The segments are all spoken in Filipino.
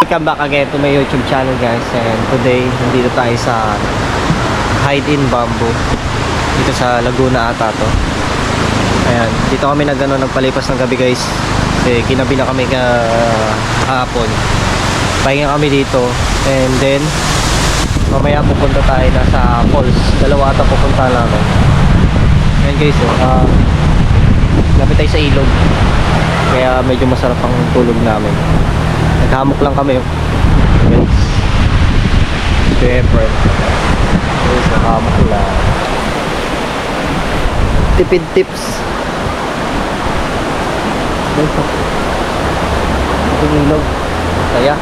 Welcome back again to my YouTube channel guys, and today nandito tayo sa Hide in Bamboo dito sa Laguna ata to. Ayan, dito kami nagpalipas ng gabi guys kasi kinabi na kami kahapon. Pahinga kami dito and then mamaya pupunta tayo na sa falls. Dalawa ata pupunta namin. Ayan guys, lapit tayo sa ilog kaya medyo masarap ang tulog namin. Naghamok lang kami guys. Siyempre guys, naghamok lang. Tipid tips guys. Ito ilog kaya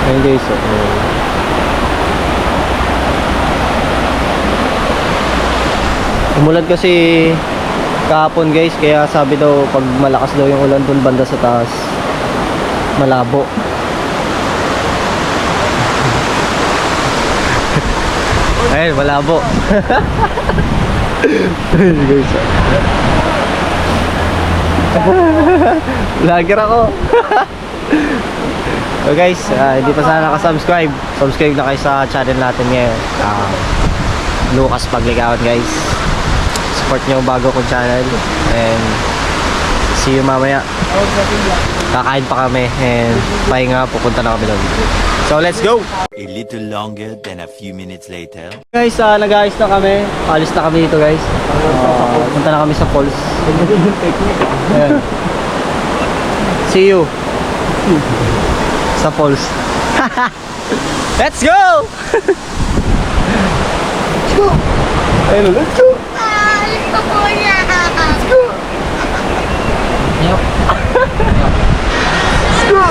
ayun guys. Umulan kasi kahapon guys, kaya sabi daw pag malakas daw yung ulan dun banda sa taas malabo. Ayun, malabo. Guys, vlogger ako. So guys, hindi pa sana nakasubscribe, subscribe na kayo sa channel natin ngayon, Lucas Pagligawan guys. Support nyo bago kong channel and see you mamaya. Kakain pa kami and pahinga, pupunta na kami doon. So let's go! A little longer than a few minutes later. Guys, nag-ayos na kami. Alis na kami dito guys. Punta na kami sa falls. Ayan. See you sa falls. Let's go! Let's go! Ayun, let's go! Let's go! Yep. Let's go!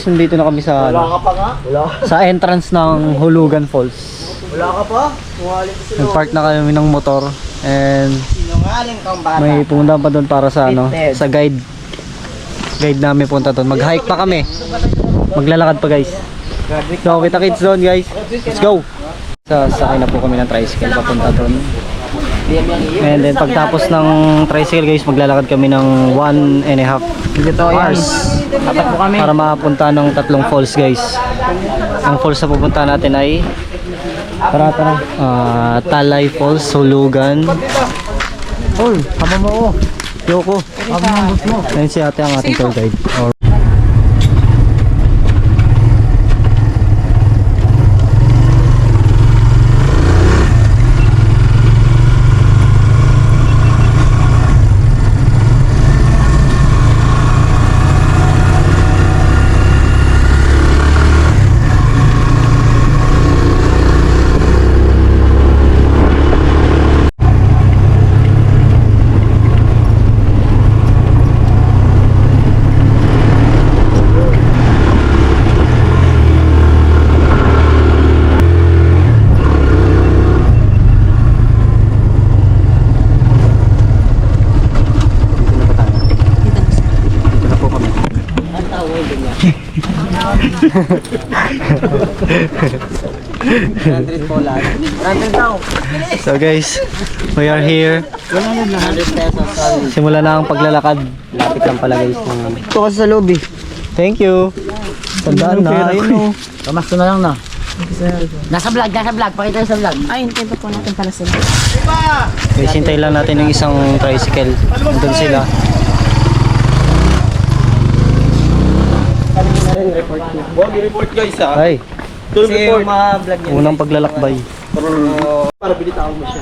Nandito na kami sa Wala ka pa nga? Wala. sa entrance ng Hulugan Falls. Wala ka pa? Sinungaling ka sila. Nag-park na kami ng motor and Sinungaling kang bata. may pumunta pa doon para sa sa guide namin punta doon. Mag-hike pa kami. Maglalakad pa guys. So kita kids doon guys. Let's go. Sakay na po kami ng tricycle papunta doon. And then pagtapos ng tricycle guys, maglalakad kami ng 1.5 hours para mapunta ng 3 falls guys. Ang falls na pupunta natin ay Talay Falls, Hulugan. Oy, kama mo. Yoko. Ayun si ate ang ating tour guide. 100 po lahat. 100 daw. So guys, we are here. 100 pesos. Sorry. Simula na ang paglalakad. Lapit lang pala guys. Ito kasi sa lobby. Thank you. Tandaan na. Ayun o. Kamas na lang na. Nasa vlog. Pakita sa vlog. Ay, hintay pa po natin pala sila. Guys, hintay lang natin yung isang tricycle. Doon sila. Report guys ha. Ay, Kasi yung mga vlog niya. unang paglalakbay. Para bilitaan mo siya.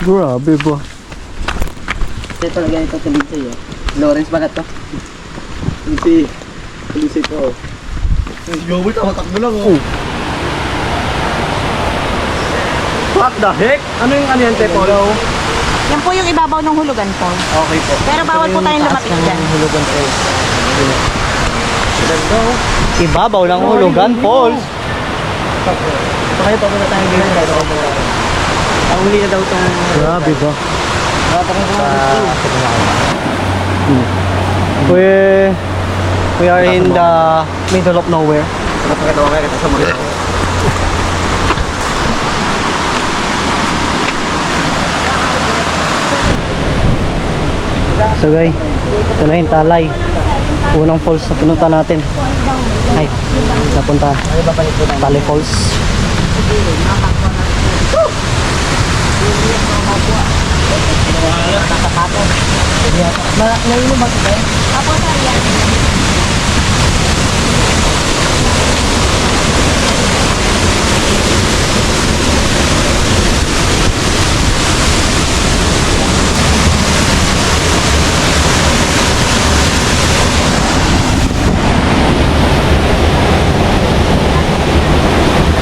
Grabe ba? Ito talaga ito tulig sa'yo. Lawrence ba na to? Hindi ito. Gawit ako takbo lang oh. What the heck? Ano yung yan, Tepolo? Yan po yung ibabaw ng hulugan po. Okay po. Pero bawal po tayong lumapit dyan. Hulugan po. Ibabaw ng Hulugan Falls. Kaya pa muna tayo dito. Ang huli na daw itong... Grabe ba? Hmm. We are in the middle of nowhere. Napakita ko kaya kita sa mga. So guys, ito na yung Talay. Unang falls na pinunta natin. Ay, napunta. Talay Falls. Nainom ba ito? Apo, sir, yan.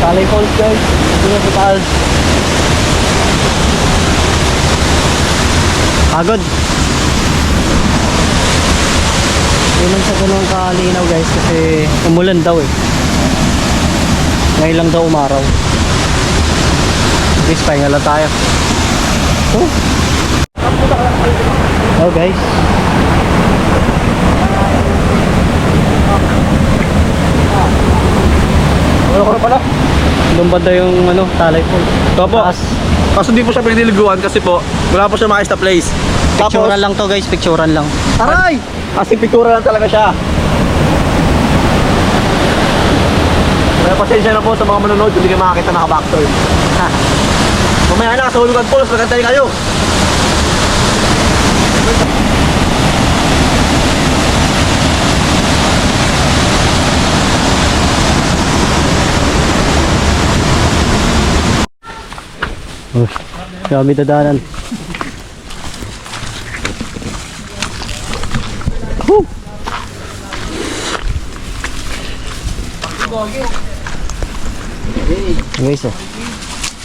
Talay Falls guys. Ito na sa taas. Pagod. Yun sa ganun kalinaw guys kasi umulan daw eh. Ngayon lang daw umaraw. Guys, pahinga lang tayo. Oh guys. Wala ko na pala. Doon banda yung ano, Talay Falls. Ito po. Taas. Kaso di po siya piniliguan kasi po wala po siya makita place. Picturean lang to guys, picturean lang. Aray! Kasi pictura lang talaga siya. Kaya pasensya na po sa mga manonood hindi kayo makakita naka-backturn. Ha. Mamaya na sa Hulugan Falls, magantay kayo. Oh, kami dadaanan. Woo! Guys, oh.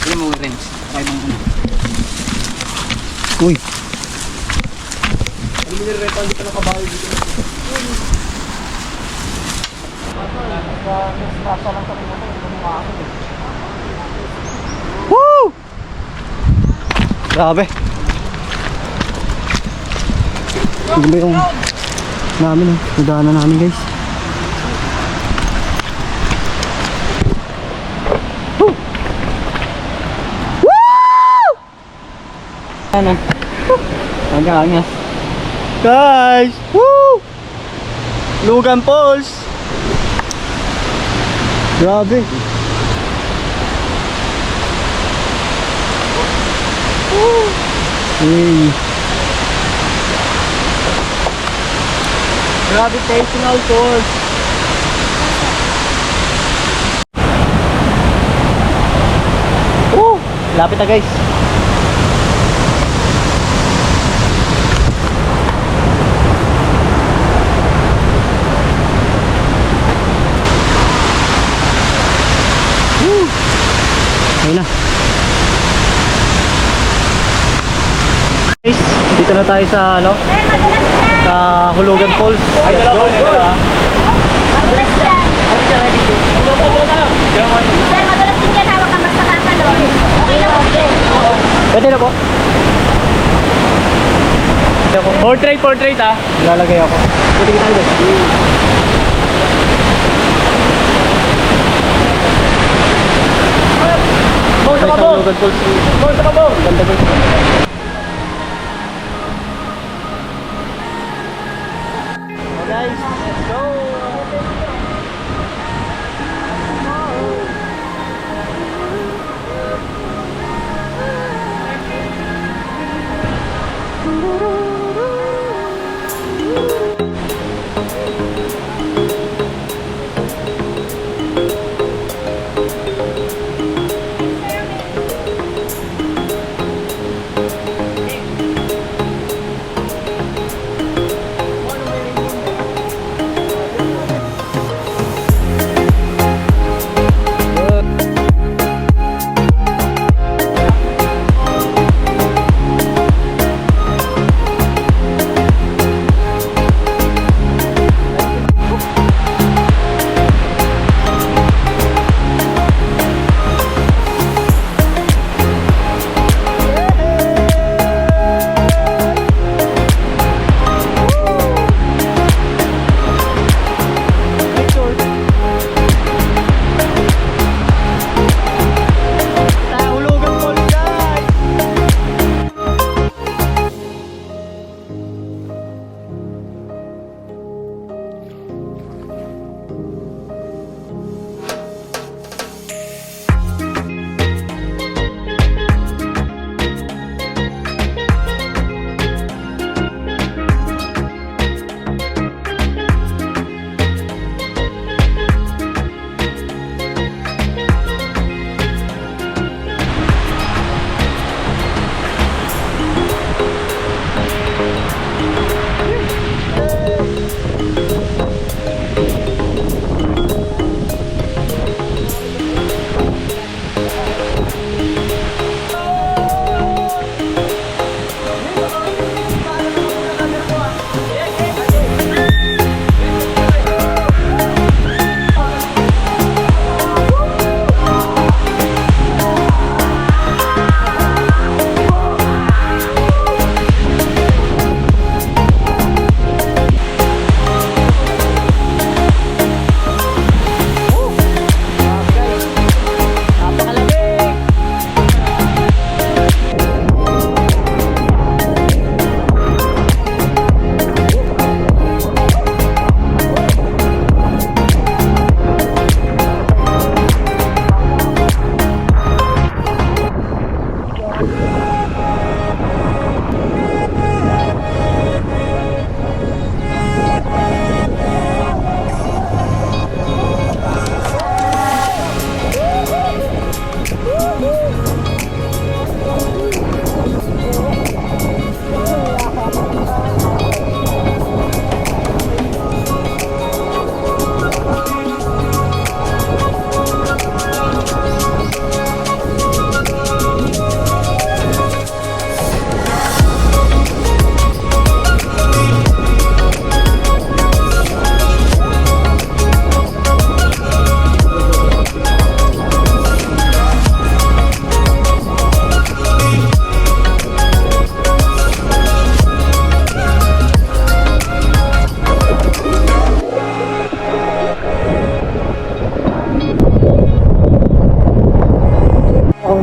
Ano mo rin? Try mo muna. Uy. Woo! Grabe. Hindi ba yung namin, nadaanan namin guys. Woo! Woo! Ano? Angas. Guys! Woo! Hulugan Falls! Grabe! Woo! Hey! Gravitational force. Woo! Lapit na guys! Woo! Ayun na. Guys, dito na tayo sa ano? Sa Hulugan Falls. Ay, dalawa. Madulas yan. Sir, madulas din yan. Hawak ka mas nakakalon. Okay lang, okay. Pwede na po. Portrait ah. Lalagay ako. Pwede kita ulit. Bong sa kabong! Bong sa kabong! Ganda guys. Guys, let's go!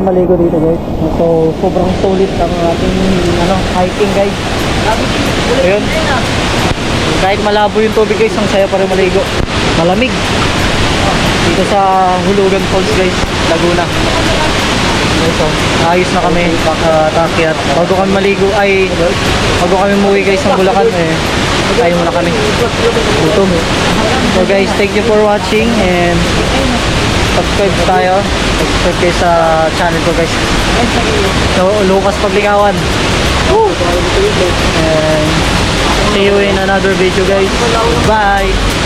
maligo dito guys. So sobrang sulit ang ating hiking guys. Ayun. Kahit malabo yung tubig guys, ang saya pa rin maligo. Malamig. Dito sa Hulugan Falls guys, Laguna. So, ayos na kami takyat. Bago kami maligo bago kami umuwi guys ng Bulacan tayo muna kami. Gutom. So guys, thank you for watching and subscribe tayo. Subscribe kayo sa channel ko guys. So, Lucas Paglikawan. And see you in another video guys. Bye!